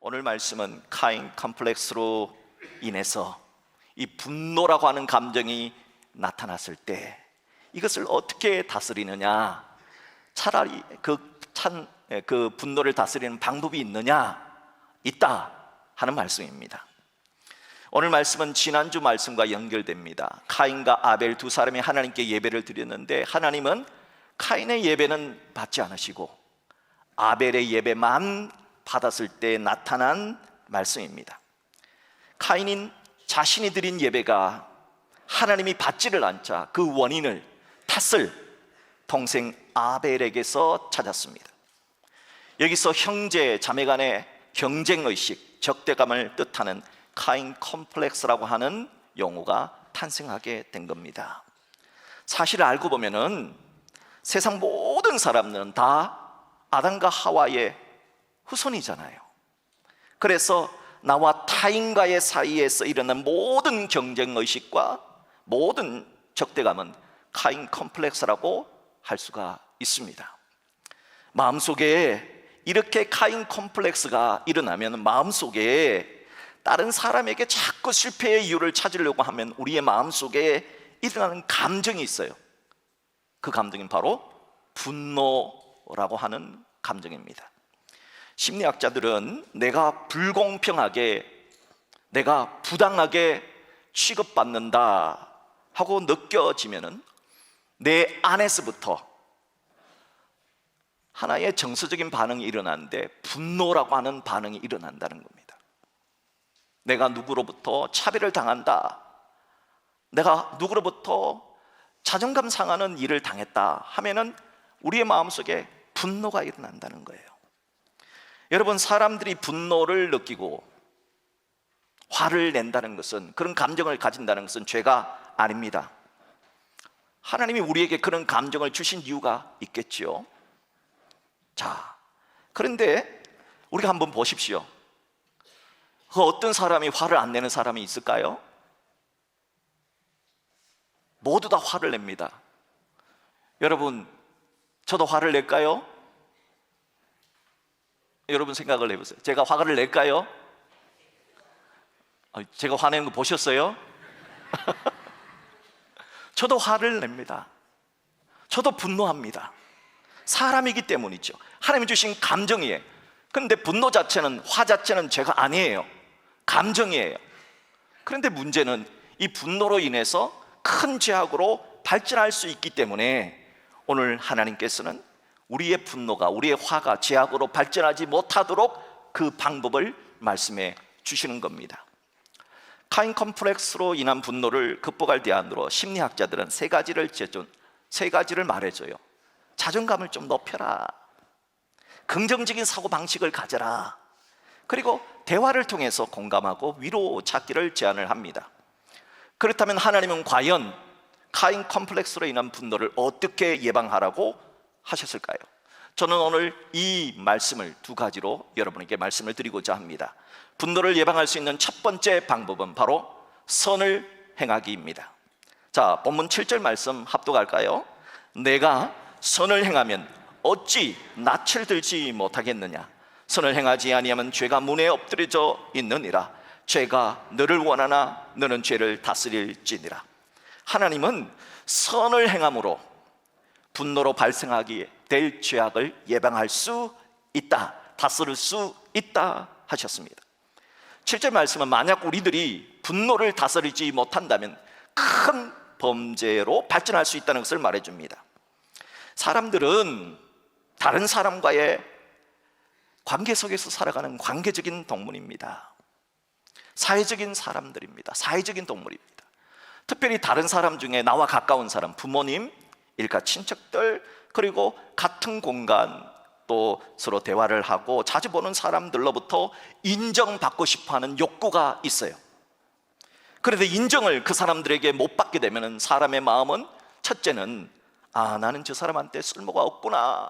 오늘 말씀은 카인 컴플렉스로 인해서 이 분노라고 하는 감정이 나타났을 때 이것을 어떻게 다스리느냐, 차라리 그 분노를 다스리는 방법이 있다 하는 말씀입니다. 오늘 말씀은 지난주 말씀과 연결됩니다. 카인과 아벨 두 사람이 하나님께 예배를 드렸는데 하나님은 카인의 예배는 받지 않으시고 아벨의 예배만 받았을 때 나타난 말씀입니다. 카인인 자신이 드린 예배가 하나님이 받지를 않자 그 원인을, 탓을 동생 아벨에게서 찾았습니다. 여기서 형제 자매 간의 경쟁의식, 적대감을 뜻하는 카인 컴플렉스라고 하는 용어가 탄생하게 된 겁니다. 사실을 알고 보면은 세상 모든 사람들은 다 아담과 하와의 후손이잖아요. 그래서 나와 타인과의 사이에서 일어난 모든 경쟁의식과 모든 적대감은 카인 컴플렉스라고 할 수가 있습니다. 마음속에 이렇게 카인 컴플렉스가 일어나면 마음속에 다른 사람에게 자꾸 실패의 이유를 찾으려고 하면 우리의 마음속에 일어나는 감정이 있어요. 그 감정은 바로 분노라고 하는 감정입니다. 심리학자들은 내가 불공평하게, 내가 부당하게 취급받는다 하고 느껴지면은 내 안에서부터 하나의 정서적인 반응이 일어나는데 분노라고 하는 반응이 일어난다는 겁니다. 내가 누구로부터 차별을 당한다, 내가 누구로부터 자존감 상하는 일을 당했다 하면은 우리의 마음속에 분노가 일어난다는 거예요. 여러분, 사람들이 분노를 느끼고 화를 낸다는 것은, 그런 감정을 가진다는 것은 죄가 아닙니다. 하나님이 우리에게 그런 감정을 주신 이유가 있겠지요. 자, 그런데 우리가 한번 보십시오. 그 어떤 사람이 화를 안 내는 사람이 있을까요? 모두 다 화를 냅니다. 여러분, 저도 화를 낼까요? 여러분 생각을 해보세요. 제가 화를 낼까요? 제가 화내는 거 보셨어요? 저도 화를 냅니다. 저도 분노합니다. 사람이기 때문이죠. 하나님이 주신 감정이에요. 그런데 분노 자체는, 화 자체는 죄가 아니에요. 감정이에요. 그런데 문제는 이 분노로 인해서 큰 죄악으로 발전할 수 있기 때문에 오늘 하나님께서는 우리의 분노가, 우리의 화가 죄악으로 발전하지 못하도록 그 방법을 말씀해 주시는 겁니다. 카인 컴플렉스로 인한 분노를 극복할 대안으로 심리학자들은 세 가지를 말해줘요. 자존감을 좀 높여라, 긍정적인 사고방식을 가져라, 그리고 대화를 통해서 공감하고 위로 찾기를 제안을 합니다. 그렇다면 하나님은 과연 카인 컴플렉스로 인한 분노를 어떻게 예방하라고 하셨을까요? 저는 오늘 이 말씀을 두 가지로 여러분에게 말씀을 드리고자 합니다. 분노를 예방할 수 있는 첫 번째 방법은 바로 선을 행하기입니다. 자, 본문 7절 말씀 합독할까요? 내가 선을 행하면 어찌 낯을 들지 못하겠느냐? 선을 행하지 아니하면 죄가 문에 엎드려져 있느니라. 죄가 너를 원하나 너는 죄를 다스릴지니라. 하나님은 선을 행함으로 분노로 발생하게 될 죄악을 예방할 수 있다, 다스릴 수 있다 하셨습니다. 7절 말씀은 만약 우리들이 분노를 다스리지 못한다면 큰 범죄로 발전할 수 있다는 것을 말해줍니다. 사람들은 다른 사람과의 관계 속에서 살아가는 관계적인 동물입니다. 사회적인 사람들입니다. 사회적인 동물입니다. 특별히 다른 사람 중에 나와 가까운 사람, 부모님, 일가 친척들, 그리고 같은 공간, 또 서로 대화를 하고 자주 보는 사람들로부터 인정받고 싶어하는 욕구가 있어요. 그런데 인정을 그 사람들에게 못 받게 되면 사람의 마음은, 첫째는 나는 저 사람한테 쓸모가 없구나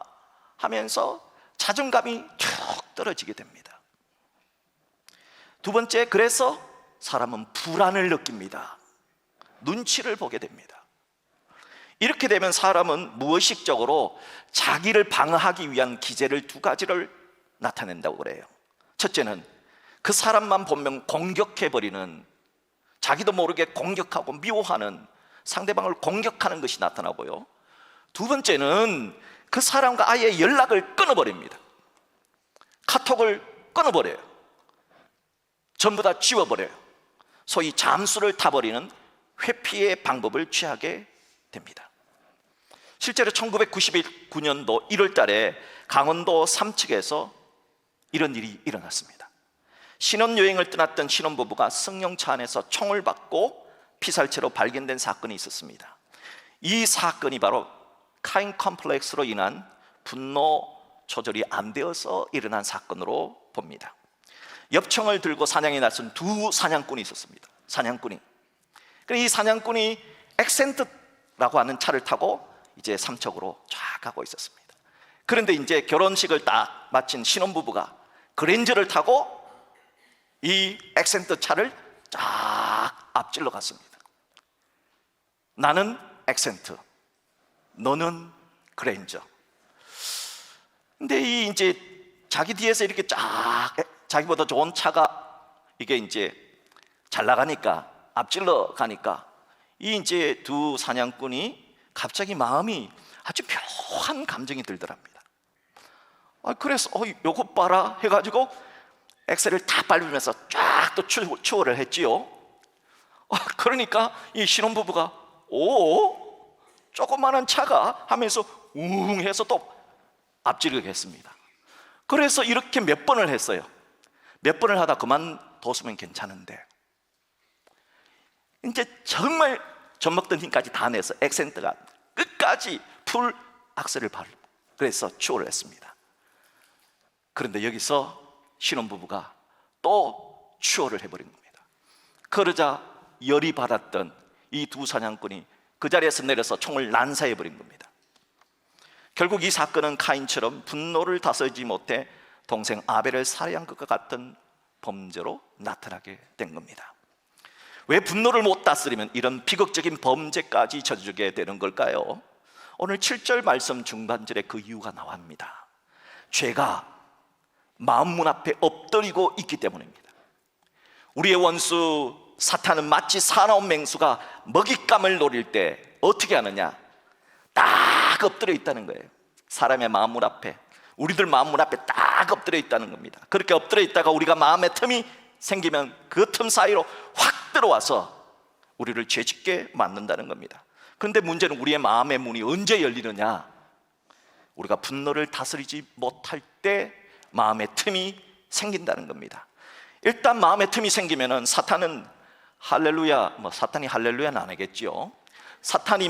하면서 자존감이 쭉 떨어지게 됩니다. 두 번째, 그래서 사람은 불안을 느낍니다. 눈치를 보게 됩니다. 이렇게 되면 사람은 무의식적으로 자기를 방어하기 위한 기제를 두 가지를 나타낸다고 그래요. 첫째는 그 사람만 보면 공격해버리는, 자기도 모르게 공격하고 미워하는, 상대방을 공격하는 것이 나타나고요. 두 번째는 그 사람과 아예 연락을 끊어버립니다. 카톡을 끊어버려요. 전부 다 지워버려요. 소위 잠수를 타버리는 회피의 방법을 취하게 됩니다. 실제로 1999년도 1월 달에 강원도 삼척에서 이런 일이 일어났습니다. 신혼여행을 떠났던 신혼부부가 승용차 안에서 총을 받고 피살체로 발견된 사건이 있었습니다. 이 사건이 바로 카인 컴플렉스로 인한 분노 조절이 안 되어서 일어난 사건으로 봅니다. 엽총을 들고 사냥에 나선 두 사냥꾼이 있었습니다. 사냥꾼이. 이 사냥꾼이 액센트라고 하는 차를 타고 이제 삼척으로 쫙 가고 있었습니다. 그런데 이제 결혼식을 딱 마친 신혼부부가 그랜저를 타고 이 액센트 차를 쫙 앞질러 갔습니다. 나는 액센트, 너는 그랜저. 근데 이 이제 자기 뒤에서 이렇게 쫙 자기보다 좋은 차가 이게 이제 잘 나가니까, 앞질러 가니까 이 이제 두 사냥꾼이 갑자기 마음이 아주 묘한 감정이 들더랍니다. 그래서 요것 봐라 해가지고 엑셀을 다 밟으면서 쫙 또 추월을 했지요. 그러니까 이 신혼부부가 오, 조그마한 차가 하면서 웅 해서 또 앞지르게 했습니다. 그래서 이렇게 몇 번을 했어요. 몇 번을 하다 그만뒀으면 괜찮은데 이제 정말 젖먹던 힘까지 다 내서 액센트가 끝까지 풀 악셀을 밟고 그래서 추월을 했습니다. 그런데 여기서 신혼부부가 또 추월을 해버린 겁니다. 그러자 열이 받았던 이 두 사냥꾼이 그 자리에서 내려서 총을 난사해버린 겁니다. 결국 이 사건은 카인처럼 분노를 다스리지 못해 동생 아벨을 살해한 것과 같은 범죄로 나타나게 된 겁니다. 왜 분노를 못 다스리면 이런 비극적인 범죄까지 저지르게 되는 걸까요? 오늘 7절 말씀 중반절에 그 이유가 나옵니다. 죄가 마음 문 앞에 엎드리고 있기 때문입니다. 우리의 원수 사탄은 마치 사나운 맹수가 먹잇감을 노릴 때 어떻게 하느냐? 딱 엎드려 있다는 거예요. 사람의 마음 문 앞에, 우리들 마음 문 앞에 딱 엎드려 있다는 겁니다. 그렇게 엎드려 있다가 우리가 마음의 틈이 생기면 그 틈 사이로 확 들어와서 우리를 죄짓게 만든다는 겁니다. 그런데 문제는 우리의 마음의 문이 언제 열리느냐? 우리가 분노를 다스리지 못할 때 마음의 틈이 생긴다는 겁니다. 일단 마음의 틈이 생기면은 사탄은 할렐루야, 사탄이 할렐루야는 안 하겠지요. 사탄이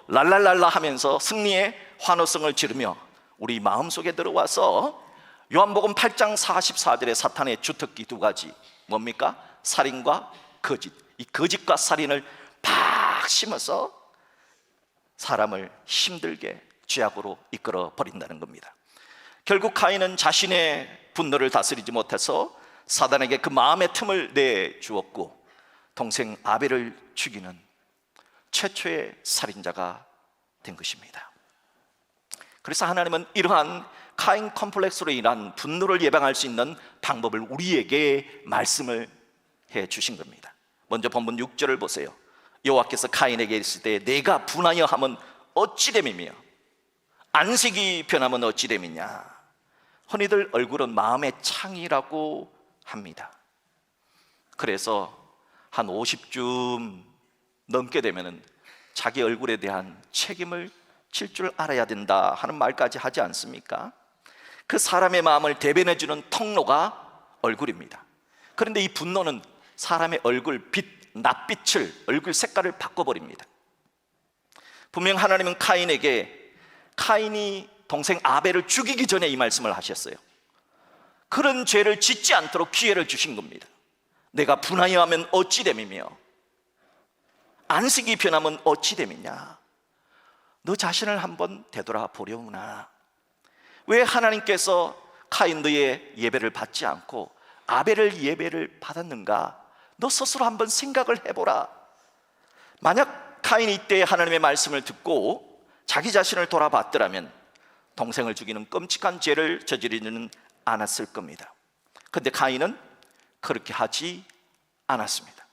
랄랄랄라 하면서 승리의 환호성을 지르며 우리 마음속에 들어와서 요한복음 8장 44절에 사탄의 주특기 두 가지 뭡니까? 살인과 거짓. 이 거짓과 살인을 팍 심어서 사람을 힘들게 죄악으로 이끌어 버린다는 겁니다. 결국 카인은 자신의 분노를 다스리지 못해서 사단에게 그 마음의 틈을 내주었고 동생 아벨을 죽이는 최초의 살인자가 된 것입니다. 그래서 하나님은 이러한 카인 컴플렉스로 인한 분노를 예방할 수 있는 방법을 우리에게 말씀을 해 주신 겁니다. 먼저 본문 6절을 보세요. 여호와께서 카인에게 이르시되 내가 분하여 하면 어찌 됨이며 안색이 변하면 어찌 됨이냐. 흔히들 얼굴은 마음의 창이라고 합니다. 그래서 한 50쯤 넘게 되면은 자기 얼굴에 대한 책임을 질 줄 알아야 된다 하는 말까지 하지 않습니까? 그 사람의 마음을 대변해주는 통로가 얼굴입니다. 그런데 이 분노는 사람의 얼굴 빛, 낯빛을, 얼굴 색깔을 바꿔버립니다. 분명 하나님은 카인에게 카인이 동생 아벨을 죽이기 전에 이 말씀을 하셨어요. 그런 죄를 짓지 않도록 기회를 주신 겁니다. 내가 분하여 하면 어찌 됨이며 안식이 변하면 어찌 됨이냐. 너 자신을 한번 되돌아보려구나. 왜 하나님께서 카인 너의 예배를 받지 않고 아벨의 예배를 받았는가? 너 스스로 한번 생각을 해보라. 만약 카인이 이때 하나님의 말씀을 듣고 자기 자신을 돌아봤더라면 동생을 죽이는 끔찍한 죄를 저지르지는 않았을 겁니다. 그런데 카인은 그렇게 하지 않았습니다.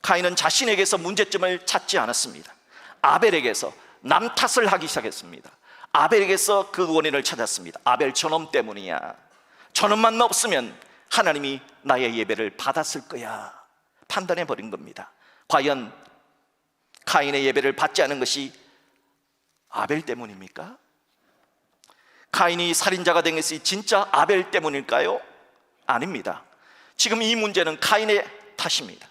가인은 자신에게서 문제점을 찾지 않았습니다. 아벨에게서 남 탓을 하기 시작했습니다. 아벨에게서 그 원인을 찾았습니다. 아벨 저놈 때문이야. 저놈만 없으면 하나님이 나의 예배를 받았을 거야 판단해 버린 겁니다. 과연 가인의 예배를 받지 않은 것이 아벨 때문입니까? 가인이 살인자가 된 것이 진짜 아벨 때문일까요? 아닙니다. 지금 이 문제는 가인의 탓입니다.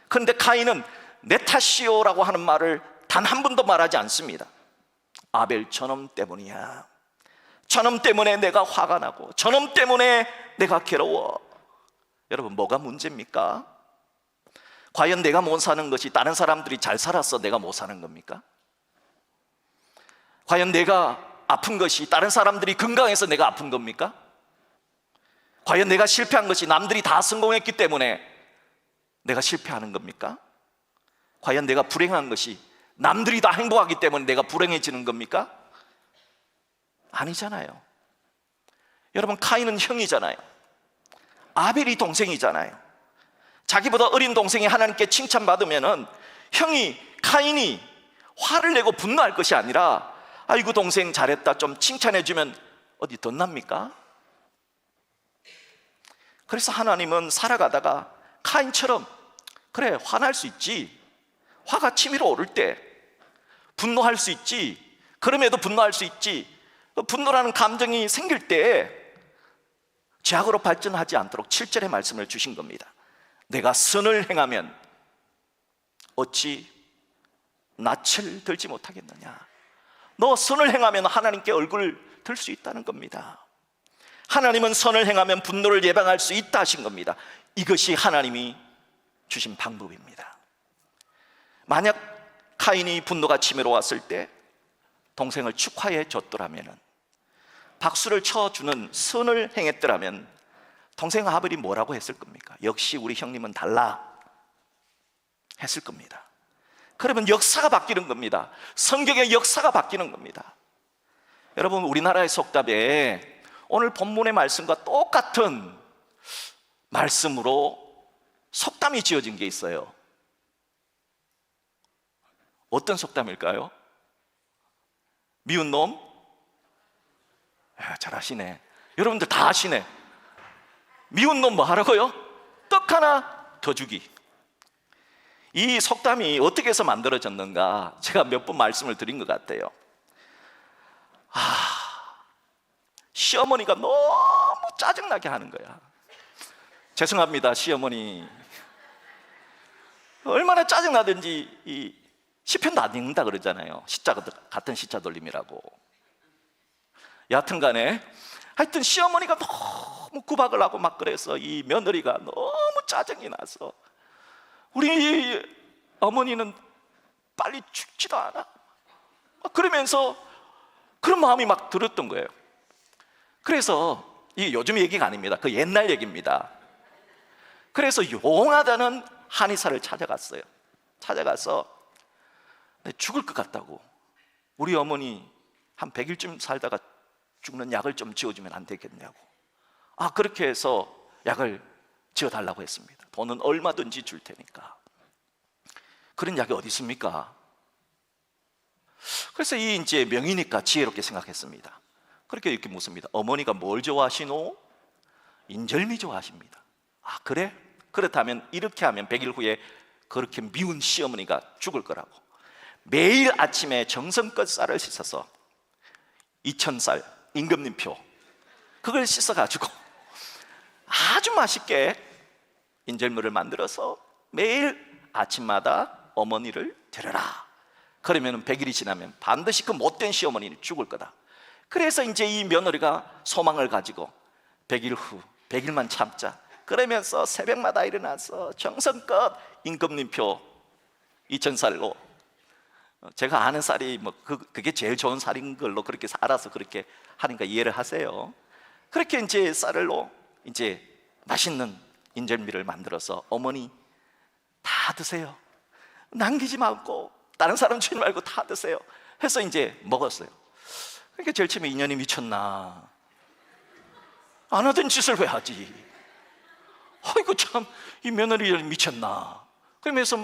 그런데 가인은 내 탓이요라고 하는 말을 단 한 번도 말하지 않습니다. 아벨 저놈 때문이야. 저놈 때문에 내가 화가 나고 저놈 때문에 내가 괴로워. 여러분, 뭐가 문제입니까? 과연 내가 못 사는 것이 다른 사람들이 잘 살아서 내가 못 사는 겁니까? 과연 내가 아픈 것이 다른 사람들이 건강해서 내가 아픈 겁니까? 과연 내가 실패한 것이 남들이 다 성공했기 때문에 내가 실패하는 겁니까? 과연 내가 불행한 것이 남들이 다 행복하기 때문에 내가 불행해지는 겁니까? 아니잖아요. 여러분, 가인은 형이잖아요. 아벨이 동생이잖아요. 자기보다 어린 동생이 하나님께 칭찬받으면 형이 가인이 화를 내고 분노할 것이 아니라 아이고 동생 잘했다 좀 칭찬해주면 어디 덧납니까? 그래서 하나님은 살아가다가 가인처럼 그래 화날 수 있지, 화가 치밀어 오를 때 분노할 수 있지, 그럼에도 분노할 수 있지, 분노라는 감정이 생길 때 죄악으로 발전하지 않도록 7절의 말씀을 주신 겁니다. 내가 선을 행하면 어찌 낯을 들지 못하겠느냐. 너 선을 행하면 하나님께 얼굴을 들 수 있다는 겁니다. 하나님은 선을 행하면 분노를 예방할 수 있다 하신 겁니다. 이것이 하나님이 주신 방법입니다. 만약 가인이 분노가 치밀어 왔을 때 동생을 축하해 줬더라면, 박수를 쳐주는 선을 행했더라면 동생 아벨이 뭐라고 했을 겁니까? 역시 우리 형님은 달라 했을 겁니다. 그러면 역사가 바뀌는 겁니다. 성경의 역사가 바뀌는 겁니다. 여러분, 우리나라의 속담에 오늘 본문의 말씀과 똑같은 말씀으로 속담이 지어진 게 있어요. 어떤 속담일까요? 미운 놈? 잘 아시네. 여러분들 다 아시네. 미운 놈 뭐 하라고요? 떡 하나 더 주기. 이 속담이 어떻게 해서 만들어졌는가 제가 몇 번 말씀을 드린 것 같아요. 시어머니가 너무 짜증나게 하는 거야. 죄송합니다, 시어머니. 얼마나 짜증나든지 이 시편도 안 읽는다 그러잖아요. 시자 같은 시자 돌림이라고. 여하튼 간에 하여튼 시어머니가 너무 구박을 하고 막 그래서 이 며느리가 너무 짜증이 나서 우리 어머니는 빨리 죽지도 않아. 그러면서 그런 마음이 막 들었던 거예요. 그래서 이게 요즘 얘기가 아닙니다. 그 옛날 얘기입니다. 그래서 용하다는 한의사를 찾아갔어요. 찾아가서 죽을 것 같다고, 우리 어머니 한 100일쯤 살다가 죽는 약을 좀 지어주면 안 되겠냐고. 그렇게 해서 약을 지어달라고 했습니다. 돈은 얼마든지 줄 테니까. 그런 약이 어디 있습니까? 그래서 이 이제 명이니까 지혜롭게 생각했습니다. 그렇게 이렇게 묻습니다. 어머니가 뭘 좋아하시노? 인절미 좋아하십니다. 그래? 그렇다면 이렇게 하면 100일 후에 그렇게 미운 시어머니가 죽을 거라고. 매일 아침에 정성껏 쌀을 씻어서 2000쌀 임금님표 그걸 씻어가지고 아주 맛있게 인절미를 만들어서 매일 아침마다 어머니를 데려라. 그러면 100일이 지나면 반드시 그 못된 시어머니는 죽을 거다. 그래서 이제 이 며느리가 소망을 가지고 100일 후 100일만 참자 그러면서 새벽마다 일어나서 정성껏 임금님표 2000쌀로, 제가 아는 쌀이 뭐 그게 제일 좋은 쌀인 걸로 그렇게 알아서 그렇게 하니까 이해를 하세요. 그렇게 이제 쌀로 이제 맛있는 인절미를 만들어서 어머니 다 드세요. 남기지 말고 다른 사람 주지 말고 다 드세요 해서 이제 먹었어요. 그러니까 제일 처음에 인연이 미쳤나, 안 하던 짓을 왜 하지? 아이고 참 이 며느리 미쳤나 그러면서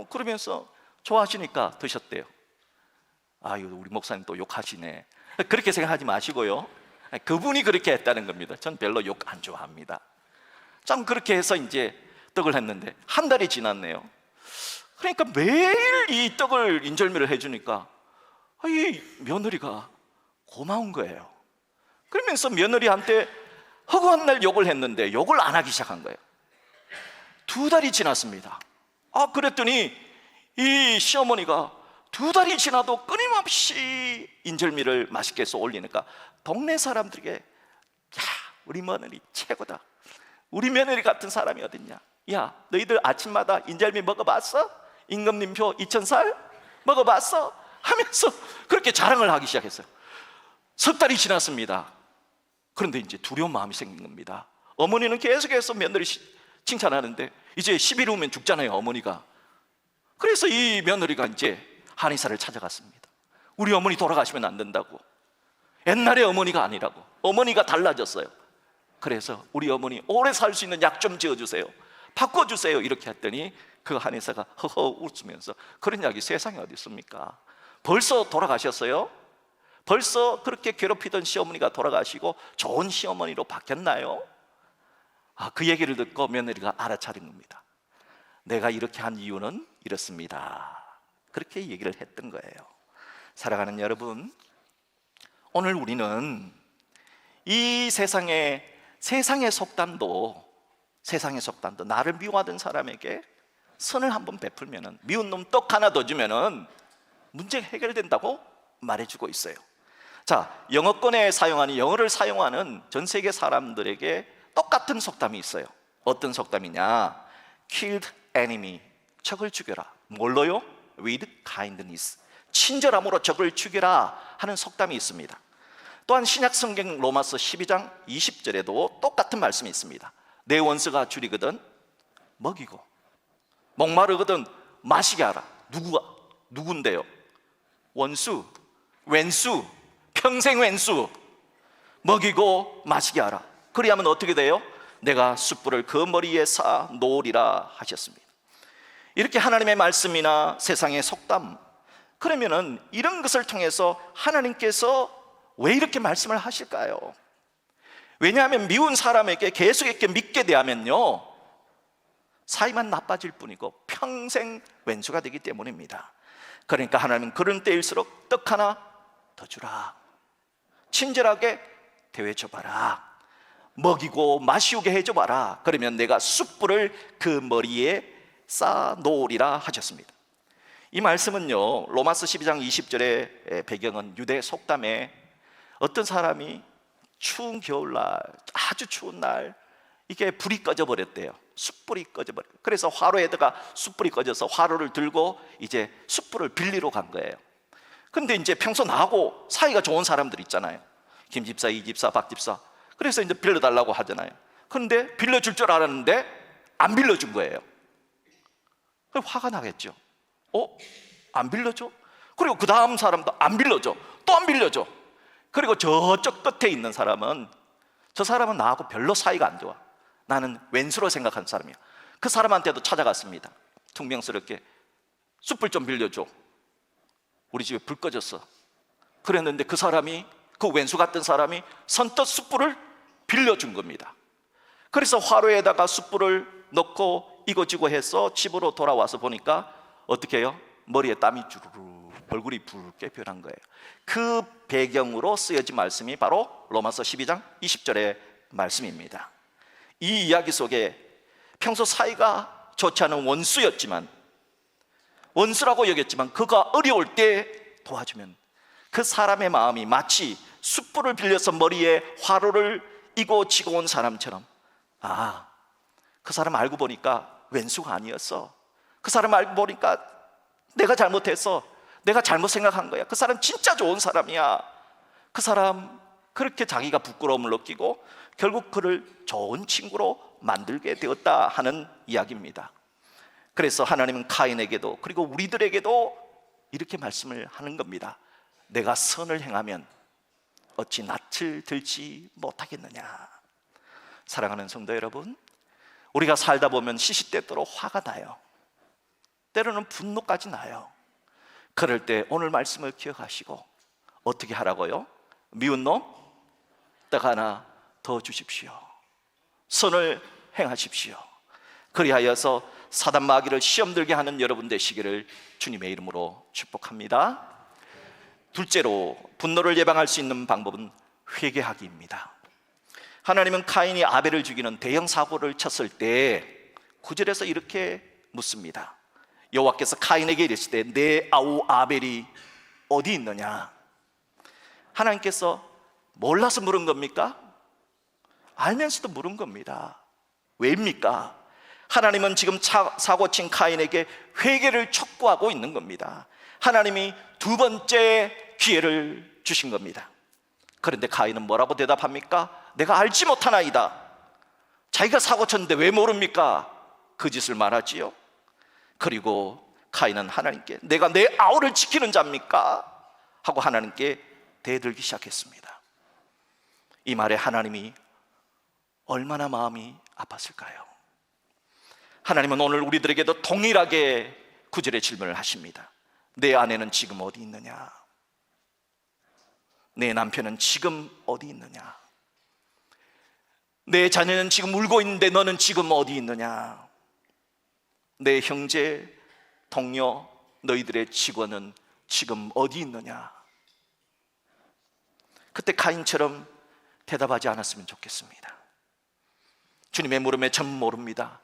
그러면서 좋아하시니까 드셨대요. 아유 우리 목사님 또 욕하시네. 그렇게 생각하지 마시고요, 그분이 그렇게 했다는 겁니다. 전 별로 욕 안 좋아합니다. 참 그렇게 해서 이제 떡을 했는데 한 달이 지났네요. 그러니까 매일 이 떡을 인절미를 해주니까 이 며느리가 고마운 거예요. 그러면서 며느리한테 허구한 날 욕을 했는데 욕을 안 하기 시작한 거예요. 2달이 지났습니다. 그랬더니 이 시어머니가 2달이 지나도 끊임없이 인절미를 맛있게 해서 올리니까 동네 사람들에게 야 우리 며느리 최고다, 우리 며느리 같은 사람이 어딨냐, 야 너희들 아침마다 인절미 먹어봤어? 임금님표 2000살 먹어봤어? 하면서 그렇게 자랑을 하기 시작했어요. 석 달이 지났습니다. 그런데 이제 두려운 마음이 생긴 겁니다. 어머니는 계속해서 며느리 칭찬하는데 이제 10일 후면 죽잖아요, 어머니가. 그래서 이 며느리가 이제 한의사를 찾아갔습니다. 우리 어머니 돌아가시면 안 된다고, 옛날의 어머니가 아니라고, 어머니가 달라졌어요. 그래서 우리 어머니 오래 살 수 있는 약 좀 지어주세요, 바꿔주세요, 이렇게 했더니 그 한의사가 허허 웃으면서 그런 약이 세상에 어디 있습니까? 벌써 돌아가셨어요? 벌써 그렇게 괴롭히던 시어머니가 돌아가시고 좋은 시어머니로 바뀌었나요? 그 얘기를 듣고 며느리가 알아차린 겁니다. 내가 이렇게 한 이유는 이렇습니다. 그렇게 얘기를 했던 거예요. 사랑하는 여러분, 오늘 우리는 이 세상의 속담도 나를 미워하던 사람에게 선을 한번 베풀면은, 미운 놈 떡 하나 더 주면은 문제가 해결된다고 말해주고 있어요. 자, 영어권에 사용하는, 영어를 사용하는 전 세계 사람들에게 똑같은 속담이 있어요. 어떤 속담이냐? Killed enemy, 적을 죽여라. 뭘로요? With kindness, 친절함으로 적을 죽여라 하는 속담이 있습니다. 또한 신약 성경 로마서 12장 20절에도 똑같은 말씀이 있습니다. 내 원수가 줄이거든 먹이고, 목마르거든 마시게 하라. 누군데요? 원수, 왼수, 평생 왼수 먹이고 마시게 하라. 그리하면 어떻게 돼요? 내가 숯불을 그 머리에 쌓아 놓으리라 하셨습니다. 이렇게 하나님의 말씀이나 세상의 속담, 그러면은 이런 것을 통해서 하나님께서 왜 이렇게 말씀을 하실까요? 왜냐하면 미운 사람에게 계속 이렇게 믿게 대하면요, 사이만 나빠질 뿐이고 평생 왼수가 되기 때문입니다. 그러니까 하나님은 그런 때일수록 떡 하나 더 주라, 친절하게 대해줘봐라, 먹이고 마시우게 해줘봐라. 그러면 내가 숯불을 그 머리에 쌓아 놓으리라 하셨습니다. 이 말씀은요, 로마서 12장 20절의 배경은 유대 속담에 어떤 사람이 추운 겨울날, 아주 추운 날 이게 불이 꺼져 버렸대요. 숯불이 꺼져 버려. 그래서 화로에다가 숯불이 꺼져서 화로를 들고 이제 숯불을 빌리러 간 거예요. 근데 이제 평소 나하고 사이가 좋은 사람들 있잖아요. 김 집사, 이 집사, 박 집사. 그래서 이제 빌려달라고 하잖아요. 그런데 빌려줄 줄 알았는데 안 빌려준 거예요. 그럼 화가 나겠죠. 안 빌려줘? 그리고 그 다음 사람도 안 빌려줘. 또 안 빌려줘. 그리고 저쪽 끝에 있는 사람은, 저 사람은 나하고 별로 사이가 안 좋아, 나는 왼수로 생각하는 사람이야. 그 사람한테도 찾아갔습니다. 퉁명스럽게 숯불 좀 빌려줘, 우리 집에 불 꺼졌어. 그랬는데 그 사람이, 그 왼수 같은 사람이 선뜻 숯불을 빌려준 겁니다. 그래서 화로에다가 숯불을 넣고 이고지고 해서 집으로 돌아와서 보니까 어떻게 해요? 머리에 땀이 주르르, 얼굴이 붉게 변한 거예요. 그 배경으로 쓰여진 말씀이 바로 로마서 12장 20절의 말씀입니다. 이 이야기 속에 평소 사이가 좋지 않은 원수였지만, 원수라고 여겼지만 그가 어려울 때 도와주면 그 사람의 마음이 마치 숯불을 빌려서 머리에 화로를 이고 지고 온 사람처럼, 그 사람 알고 보니까 왼수가 아니었어, 그 사람 알고 보니까 내가 잘못했어, 내가 잘못 생각한 거야, 그 사람 진짜 좋은 사람이야, 그 사람 그렇게 자기가 부끄러움을 느끼고 결국 그를 좋은 친구로 만들게 되었다 하는 이야기입니다. 그래서 하나님은 카인에게도 그리고 우리들에게도 이렇게 말씀을 하는 겁니다. 내가 선을 행하면 어찌 낯을 들지 못하겠느냐. 사랑하는 성도 여러분, 우리가 살다 보면 시시때때로 화가 나요. 때로는 분노까지 나요. 그럴 때 오늘 말씀을 기억하시고 어떻게 하라고요? 미운 놈 딱 하나 더 주십시오. 선을 행하십시오. 그리하여서 사단 마귀를 시험 들게 하는 여러분 되시기를 주님의 이름으로 축복합니다. 둘째로 분노를 예방할 수 있는 방법은 회개하기입니다. 하나님은 카인이 아벨을 죽이는 대형 사고를 쳤을 때 9절에서 이렇게 묻습니다. 여호와께서 카인에게 이르시되 내 아우 아벨이 어디 있느냐? 하나님께서 몰라서 물은 겁니까? 알면서도 물은 겁니다. 왜입니까? 하나님은 지금 사고친 카인에게 회개를 촉구하고 있는 겁니다. 하나님이 두 번째 기회를 주신 겁니다. 그런데 카인은 뭐라고 대답합니까? 내가 알지 못하나이다. 자기가 사고 쳤는데 왜 모릅니까? 그 짓을 말하지요. 그리고 카인은 하나님께 내가 내 아우를 지키는 자입니까? 하고 하나님께 대들기 시작했습니다. 이 말에 하나님이 얼마나 마음이 아팠을까요? 하나님은 오늘 우리들에게도 동일하게 9절의 질문을 하십니다. 내 아내는 지금 어디 있느냐? 내 남편은 지금 어디 있느냐? 내 자녀는 지금 울고 있는데 너는 지금 어디 있느냐? 내 형제, 동료, 너희들의 직원은 지금 어디 있느냐? 그때 카인처럼 대답하지 않았으면 좋겠습니다. 주님의 물음에 전 모릅니다.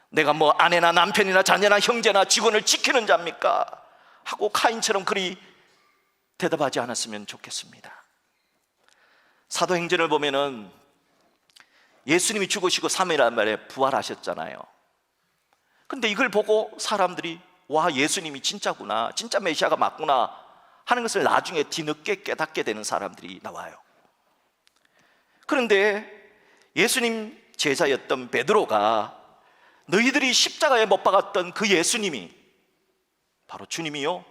내가 뭐 아내나 남편이나 자녀나 형제나 직원을 지키는 자입니까? 하고 카인처럼 그리 대답하지 않았으면 좋겠습니다. 사도행전을 보면은 예수님이 죽으시고 3일 만에 부활하셨잖아요. 근데 이걸 보고 사람들이 와, 예수님이 진짜구나, 진짜 메시아가 맞구나 하는 것을 나중에 뒤늦게 깨닫게 되는 사람들이 나와요. 그런데 예수님 제자였던 베드로가 너희들이 십자가에 못 박았던 그 예수님이 바로 주님이요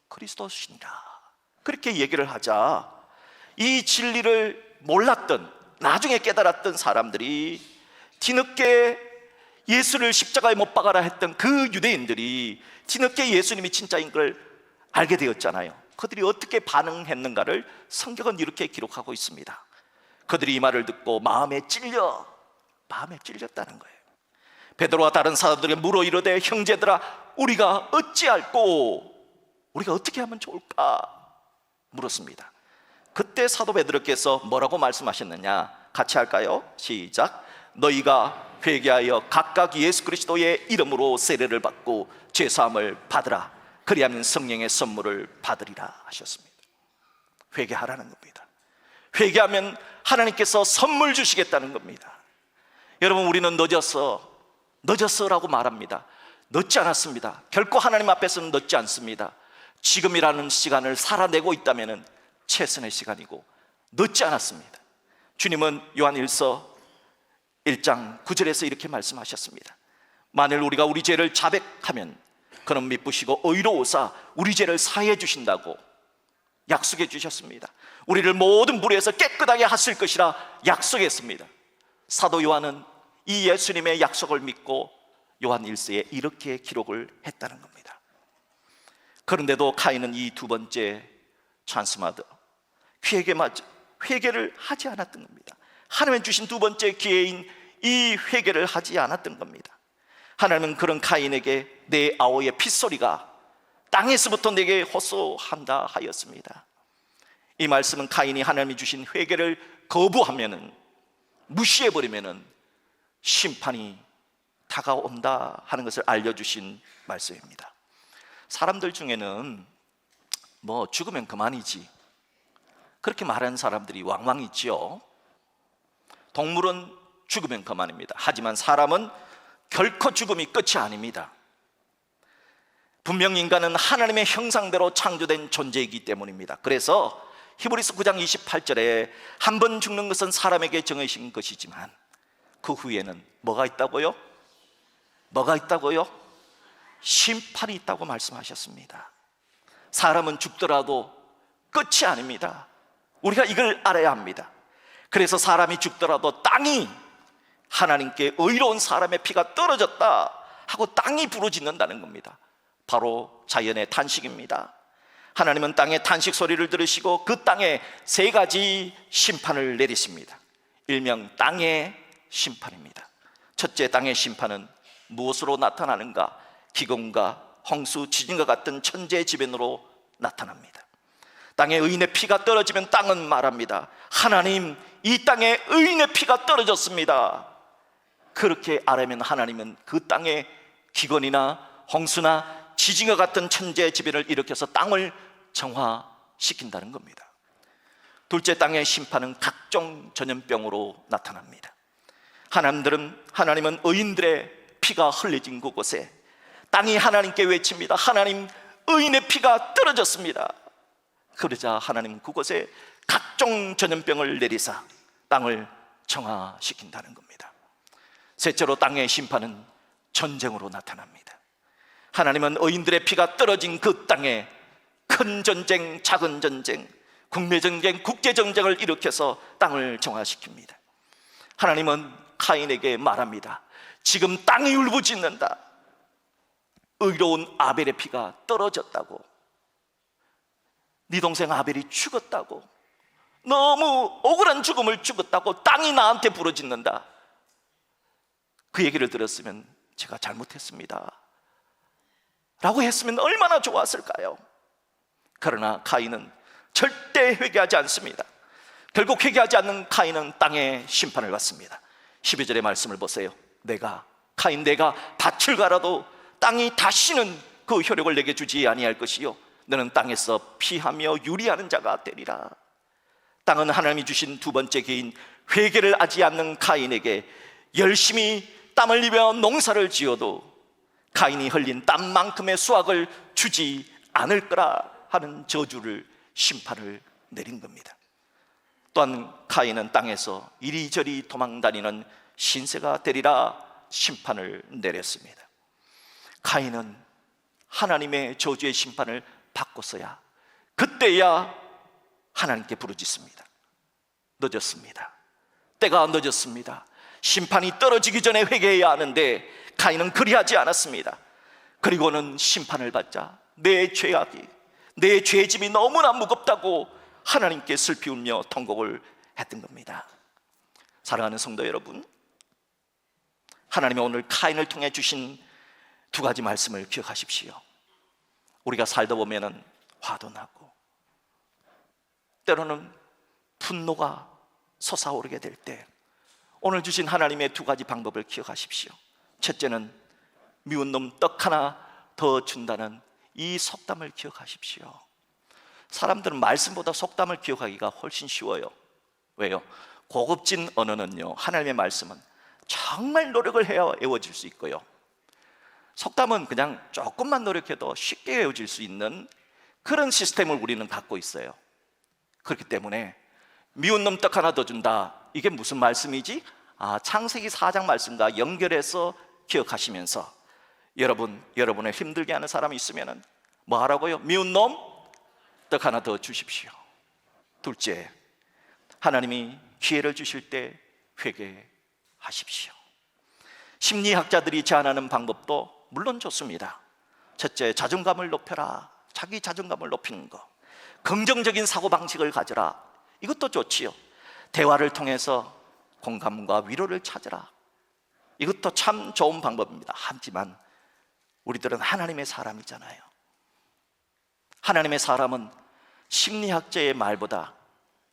그리스도시니라 그렇게 얘기를 하자 이 진리를 몰랐던, 나중에 깨달았던 사람들이 뒤늦게 예수를 십자가에 못 박아라 했던 그 유대인들이 뒤늦게 예수님이 진짜인 걸 알게 되었잖아요. 그들이 어떻게 반응했는가를 성경은 이렇게 기록하고 있습니다. 그들이 이 말을 듣고 마음에 찔렸다는 거예요. 베드로와 다른 사람들에게 물어 이르되 형제들아 우리가 어찌할꼬? 우리가 어떻게 하면 좋을까? 물었습니다. 그때 사도 베드로께서 뭐라고 말씀하셨느냐? 같이 할까요? 시작. 너희가 회개하여 각각 예수 그리스도의 이름으로 세례를 받고 죄사함을 받으라. 그리하면 성령의 선물을 받으리라 하셨습니다. 회개하라는 겁니다. 회개하면 하나님께서 선물 주시겠다는 겁니다. 여러분, 우리는 늦었어라고 말합니다. 늦지 않았습니다. 결코 하나님 앞에서는 늦지 않습니다. 지금이라는 시간을 살아내고 있다면 최선의 시간이고 늦지 않았습니다. 주님은 요한 1서 1장 9절에서 이렇게 말씀하셨습니다. 만일 우리가 우리 죄를 자백하면 그는 미쁘시고 의로우사 우리 죄를 사해 주신다고 약속해 주셨습니다. 우리를 모든 불의에서 깨끗하게 하실 것이라 약속했습니다. 사도 요한은 이 예수님의 약속을 믿고 요한 1서에 이렇게 기록을 했다는 겁니다. 그런데도 카인은 이 두 번째 찬스마드 회개를 하지 않았던 겁니다. 하나님이 주신 두 번째 기회인 이 회개를 하지 않았던 겁니다. 하나님은 그런 카인에게 내 아우의 핏소리가 땅에서부터 내게 호소한다 하였습니다. 이 말씀은 카인이 하나님이 주신 회개를 거부하면은, 무시해버리면은 심판이 다가온다 하는 것을 알려주신 말씀입니다. 사람들 중에는 뭐 죽으면 그만이지 그렇게 말하는 사람들이 왕왕 있지요. 동물은 죽으면 그만입니다. 하지만 사람은 결코 죽음이 끝이 아닙니다. 분명 인간은 하나님의 형상대로 창조된 존재이기 때문입니다. 그래서 히브리서 9장 28절에 한 번 죽는 것은 사람에게 정해진 것이지만 그 후에는 뭐가 있다고요? 뭐가 있다고요? 심판이 있다고 말씀하셨습니다. 사람은 죽더라도 끝이 아닙니다. 우리가 이걸 알아야 합니다. 그래서 사람이 죽더라도 땅이 하나님께 의로운 사람의 피가 떨어졌다 하고 땅이 부르짖는다는 겁니다. 바로 자연의 탄식입니다. 하나님은 땅의 탄식 소리를 들으시고 그 땅에 세 가지 심판을 내리십니다. 일명 땅의 심판입니다. 첫째, 땅의 심판은 무엇으로 나타나는가? 기근과 홍수, 지진과 같은 천재지변으로 나타납니다. 땅에 의인의 피가 떨어지면 땅은 말합니다. 하나님, 이 땅에 의인의 피가 떨어졌습니다. 그렇게 알면 하나님은 그 땅에 기근이나 홍수나 지진과 같은 천재지변을 일으켜서 땅을 정화시킨다는 겁니다. 둘째, 땅의 심판은 각종 전염병으로 나타납니다. 하나님은 의인들의 피가 흘려진 그곳에 땅이 하나님께 외칩니다. 하나님, 의인의 피가 떨어졌습니다. 그러자 하나님 그곳에 각종 전염병을 내리사 땅을 정화시킨다는 겁니다. 셋째로, 땅의 심판은 전쟁으로 나타납니다. 하나님은 의인들의 피가 떨어진 그 땅에 큰 전쟁, 작은 전쟁, 국내 전쟁, 국제 전쟁을 일으켜서 땅을 정화시킵니다. 하나님은 카인에게 말합니다. 지금 땅이 울부짖는다. 의로운 아벨의 피가 떨어졌다고, 네 동생 아벨이 죽었다고, 너무 억울한 죽음을 죽었다고 땅이 나한테 부르짖는다. 그 얘기를 들었으면 제가 잘못했습니다 라고 했으면 얼마나 좋았을까요? 그러나 카인은 절대 회개하지 않습니다. 결국 회개하지 않는 카인은 땅의 심판을 받습니다. 12절의 말씀을 보세요. 내가 밭을 갈아도 땅이 다시는 그 효력을 내게 주지 아니할 것이요 너는 땅에서 피하며 유리하는 자가 되리라. 땅은 하나님이 주신 두 번째 개인, 회개를 하지 않는 카인에게 열심히 땀을 흘리며 농사를 지어도 카인이 흘린 땀만큼의 수확을 주지 않을 거라 하는 저주를, 심판을 내린 겁니다. 또한 카인은 땅에서 이리저리 도망다니는 신세가 되리라 심판을 내렸습니다. 카인은 하나님의 저주의 심판을 받고서야, 그때야 하나님께 부르짖습니다. 늦었습니다. 때가 늦었습니다. 심판이 떨어지기 전에 회개해야 하는데 카인은 그리하지 않았습니다. 그리고는 심판을 받자 내 죄악이, 내 죄짐이 너무나 무겁다고 하나님께 슬피 울며 통곡을 했던 겁니다. 사랑하는 성도 여러분, 하나님이 오늘 카인을 통해 주신 두 가지 말씀을 기억하십시오. 우리가 살다 보면 화도 나고 때로는 분노가 솟아오르게 될 때 오늘 주신 하나님의 두 가지 방법을 기억하십시오. 첫째는 미운 놈 떡 하나 더 준다는 이 속담을 기억하십시오. 사람들은 말씀보다 속담을 기억하기가 훨씬 쉬워요. 왜요? 고급진 언어는요, 하나님의 말씀은 정말 노력을 해야 외워질 수 있고요, 속담은 그냥 조금만 노력해도 쉽게 외워질 수 있는 그런 시스템을 우리는 갖고 있어요. 그렇기 때문에 미운 놈 떡 하나 더 준다, 이게 무슨 말씀이지? 창세기 4장 말씀과 연결해서 기억하시면서 여러분을 힘들게 하는 사람이 있으면 뭐 하라고요? 미운 놈 떡 하나 더 주십시오. 둘째, 하나님이 기회를 주실 때 회개하십시오. 심리학자들이 제안하는 방법도 물론 좋습니다. 첫째, 자존감을 높여라. 자기 자존감을 높이는 거, 긍정적인 사고방식을 가져라. 이것도 좋지요. 대화를 통해서 공감과 위로를 찾으라. 이것도 참 좋은 방법입니다. 하지만 우리들은 하나님의 사람이잖아요. 하나님의 사람은 심리학자의 말보다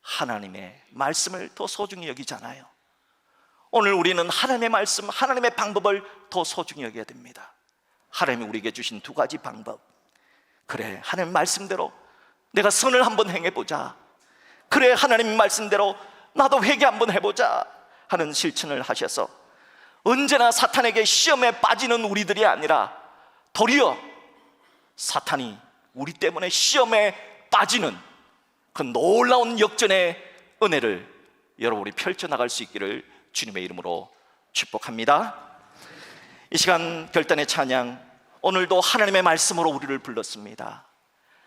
하나님의 말씀을 더 소중히 여기잖아요. 오늘 우리는 하나님의 말씀, 하나님의 방법을 더 소중히 여겨야 됩니다. 하나님이 우리에게 주신 두 가지 방법, 그래, 하나님 말씀대로 내가 선을 한번 행해보자, 그래, 하나님 말씀대로 나도 회개 한번 해보자 하는 실천을 하셔서 언제나 사탄에게 시험에 빠지는 우리들이 아니라 도리어 사탄이 우리 때문에 시험에 빠지는 그 놀라운 역전의 은혜를 여러분이 펼쳐나갈 수 있기를 주님의 이름으로 축복합니다. 이 시간 결단의 찬양, 오늘도 하나님의 말씀으로 우리를 불렀습니다.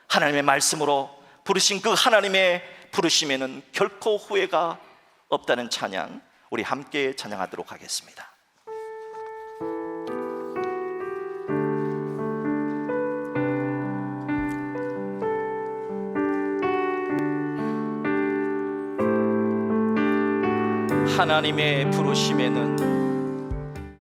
하나님의 말씀으로 부르신 그 하나님의 부르심에는 결코 후회가 없다는 찬양, 우리 함께 찬양하도록 하겠습니다. 하나님의 부르심에는